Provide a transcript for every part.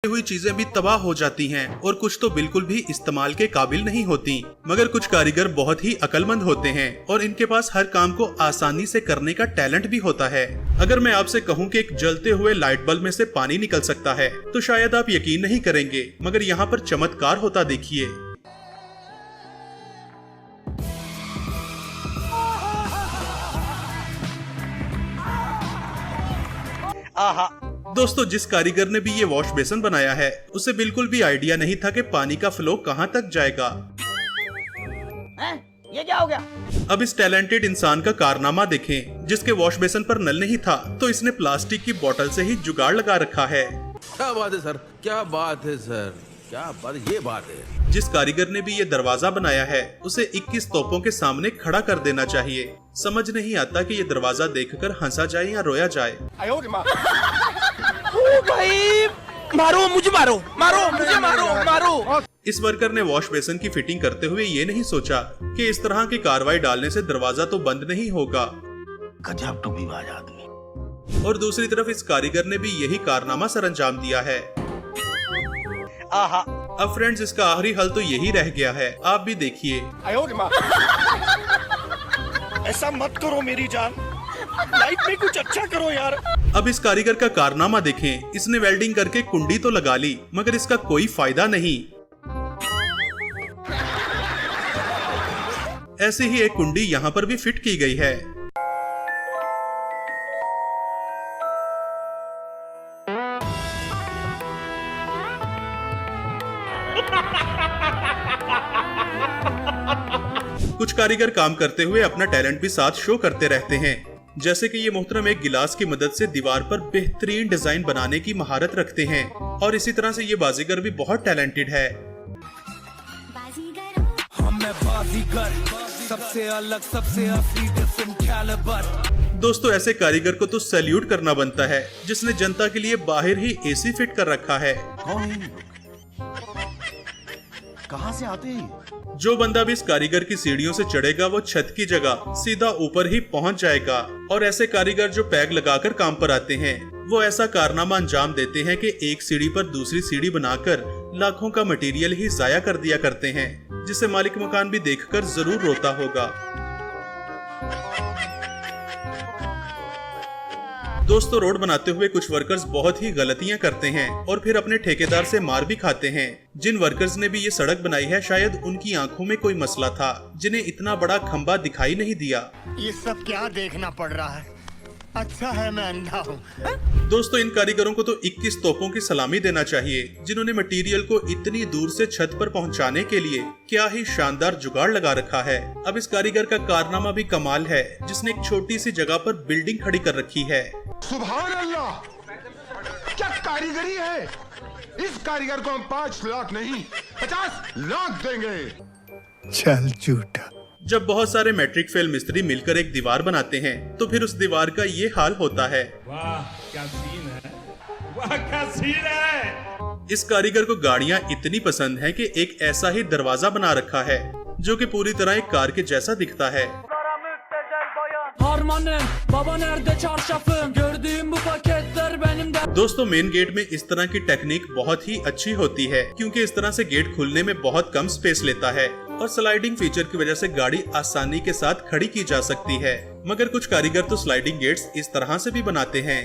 हुई चीजें भी तबाह हो जाती हैं और कुछ तो बिल्कुल भी इस्तेमाल के काबिल नहीं होती। मगर कुछ कारीगर बहुत ही अक्लमंद होते हैं और इनके पास हर काम को आसानी से करने का टैलेंट भी होता है। अगर मैं आपसे कहूं कि एक जलते हुए लाइट बल्ब में से पानी निकल सकता है तो शायद आप यकीन नहीं करेंगे, मगर यहाँ पर चमत्कार होता देखिए। आहा। दोस्तों, जिस कारीगर ने भी ये वॉश बेसिन बनाया है उसे बिल्कुल भी आइडिया नहीं था कि पानी का फ्लो कहाँ तक जाएगा। ये क्या हो गया? अब इस टैलेंटेड इंसान का कारनामा देखें, जिसके वॉश बेसिन पर नल नहीं था तो इसने प्लास्टिक की बोतल से ही जुगाड़ लगा रखा है। क्या बात है सर, क्या बात है सर, क्या बात, ये बात है। जिस कारीगर ने भी ये दरवाजा बनाया है उसे 21 तोपों के सामने खड़ा कर देना चाहिए। समझ नहीं आता कि ये दरवाजा देखकर हंसा जाए या रोया जाए। ओ भाई, मारो मुझे, मारो मारो मुझे, मारो मारो। इस वर्कर ने वॉश बेसिन की फिटिंग करते हुए ये नहीं सोचा कि इस तरह की कार्रवाई डालने से दरवाजा तो बंद नहीं होगा। गजब टूबीबाज आदमी। और दूसरी तरफ इस कारीगर ने भी यही कारनामा सरअंजाम दिया है। आहा। अब फ्रेंड्स, इसका आखिरी हल तो यही रह गया है, आप भी देखिए। ऐसा मत करो मेरी जान, लाइफ में कुछ अच्छा करो यार। अब इस कारीगर का कारनामा देखें, इसने वेल्डिंग करके कुंडी तो लगा ली मगर इसका कोई फायदा नहीं। ऐसे ही एक कुंडी यहाँ पर भी फिट की गई है। कुछ कारीगर काम करते हुए अपना टैलेंट भी साथ शो करते रहते हैं। जैसे कि ये मोहतरम एक गिलास की मदद से दीवार पर बेहतरीन डिजाइन बनाने की महारत रखते हैं और इसी तरह से ये बाजीगर भी बहुत टैलेंटेड है। सबसे अलग, सबसे असली, डिफरेंट कैलिबर। दोस्तों, ऐसे कारीगर को तो सैल्यूट करना बनता है जिसने जनता के लिए बाहर ही एसी फिट कर रखा है। कौन है? कहाँ से आते हैं? जो बंदा भी इस कारीगर की सीढ़ियों से चढ़ेगा वो छत की जगह सीधा ऊपर ही पहुंच जाएगा। और ऐसे कारीगर जो पैग लगाकर काम पर आते हैं वो ऐसा कारनामा अंजाम देते हैं कि एक सीढ़ी पर दूसरी सीढ़ी बनाकर लाखों का मटेरियल ही जाया कर दिया करते हैं, जिसे मालिक मकान भी देखकर जरूर रोता होगा। दोस्तों, रोड बनाते हुए कुछ वर्कर्स बहुत ही गलतियां करते हैं और फिर अपने ठेकेदार से मार भी खाते हैं। जिन वर्कर्स ने भी ये सड़क बनाई है शायद उनकी आंखों में कोई मसला था, जिन्हें इतना बड़ा खंबा दिखाई नहीं दिया। ये सब क्या देखना पड़ रहा है? अच्छा है मैं अंधा हूँ। दोस्तों, इन कारीगरों को तो 21 तोपों की सलामी देना चाहिए, जिन्होंने मटेरियल को इतनी दूर से छत पर पहुंचाने के लिए क्या ही शानदार जुगाड़ लगा रखा है। अब इस कारीगर का कारनामा भी कमाल है, जिसने एक छोटी सी जगह पर बिल्डिंग खड़ी कर रखी है। सुभान अल्लाह, क्या कारीगरी है। इस कारीगर को हम 5 लाख नहीं 50 लाख देंगे। चल झूठा। जब बहुत सारे मैट्रिक फेल मिस्त्री मिलकर एक दीवार बनाते हैं तो फिर उस दीवार का ये हाल होता है। वाह क्या सीन है, वाह क्या सीन है। इस कारीगर को गाड़ियां इतनी पसंद हैं कि एक ऐसा ही दरवाजा बना रखा है जो कि पूरी तरह एक कार के जैसा दिखता है। दोस्तों, मेन गेट में इस तरह की टेक्निक बहुत ही अच्छी होती है क्योंकि इस तरह से गेट खुलने में बहुत कम स्पेस लेता है और स्लाइडिंग फीचर की वजह से गाड़ी आसानी के साथ खड़ी की जा सकती है। मगर कुछ कारीगर तो स्लाइडिंग गेट्स इस तरह से भी बनाते हैं।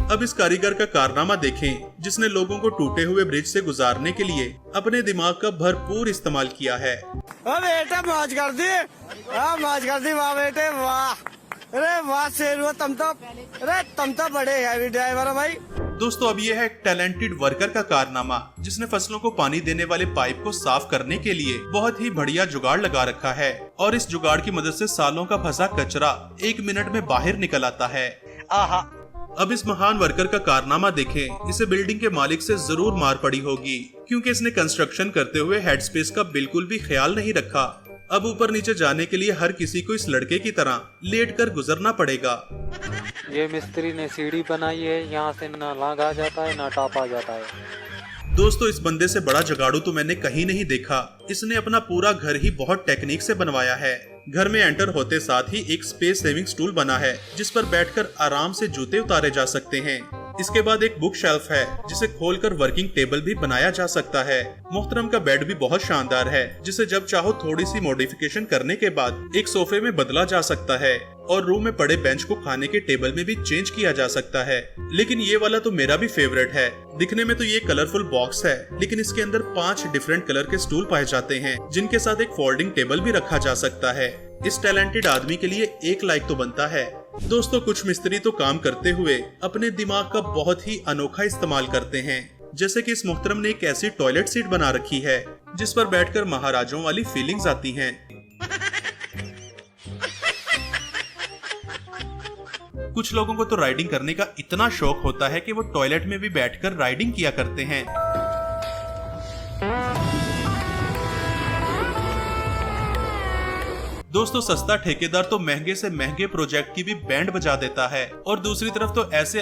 अब इस कारीगर का कारनामा देखें, जिसने लोगों को टूटे हुए ब्रिज से गुजारने के लिए अपने दिमाग का भरपूर इस्तेमाल किया है। बेटे मौज कर दी, मौज कर दी, वाह बेटे वाह। अरे वाह शेर, तुम तो बड़े हैवी ड्राइवर हो भाई। दोस्तों, अब यह है एक टैलेंटेड वर्कर का कारनामा, जिसने फसलों को पानी देने वाले पाइप को साफ करने के लिए बहुत ही बढ़िया जुगाड़ लगा रखा है और इस जुगाड़ की मदद से सालों का फंसा कचरा 1 मिनट में बाहर निकल आता है। आहा। अब इस महान वर्कर का कारनामा देखें, इसे बिल्डिंग के मालिक से जरूर मार पड़ी होगी क्योंकि इसने कंस्ट्रक्शन करते हुए हेड स्पेस का बिल्कुल भी ख्याल नहीं रखा। अब ऊपर नीचे जाने के लिए हर किसी को इस लड़के की तरह लेटकर गुजरना पड़ेगा। ये मिस्त्री ने सीढ़ी बनाई है, यहाँ से ना लांघा जाता है ना टापा जाता है। दोस्तों, इस बंदे से बड़ा जुगाड़ू तो मैंने कहीं नहीं देखा। इसने अपना पूरा घर ही बहुत टेक्निक से बनवाया है। घर में एंटर होते साथ ही एक स्पेस सेविंग स्टूल बना है जिस पर बैठकर आराम से जूते उतारे जा सकते हैं। इसके बाद एक बुक शेल्फ है जिसे खोलकर वर्किंग टेबल भी बनाया जा सकता है। मोहतरम का बेड भी बहुत शानदार है जिसे जब चाहो थोड़ी सी मॉडिफिकेशन करने के बाद एक सोफे में बदला जा सकता है और रूम में पड़े बेंच को खाने के टेबल में भी चेंज किया जा सकता है। लेकिन ये वाला तो मेरा भी फेवरेट है। दिखने में तो ये कलरफुल बॉक्स है लेकिन इसके अंदर 5 डिफरेंट कलर के स्टूल पाए जाते हैं जिनके साथ एक फोल्डिंग टेबल भी रखा जा सकता है। इस टैलेंटेड आदमी के लिए 1 लाइक तो बनता है। दोस्तों, कुछ मिस्त्री तो काम करते हुए अपने दिमाग का बहुत ही अनोखा इस्तेमाल करते हैं, जैसे कि इस मोहतरम ने एक ऐसी टॉयलेट सीट बना रखी है जिस पर बैठकर महाराजाओं वाली फीलिंग्स आती हैं। कुछ लोगों को तो राइडिंग करने का इतना शौक होता है कि वो टॉयलेट में भी बैठकर राइडिंग किया करते हैं। दोस्तों, सस्ता ठेकेदार तो महंगे से महंगे प्रोजेक्ट की भी बैंड बजा देता है और दूसरी तरफ तो ऐसे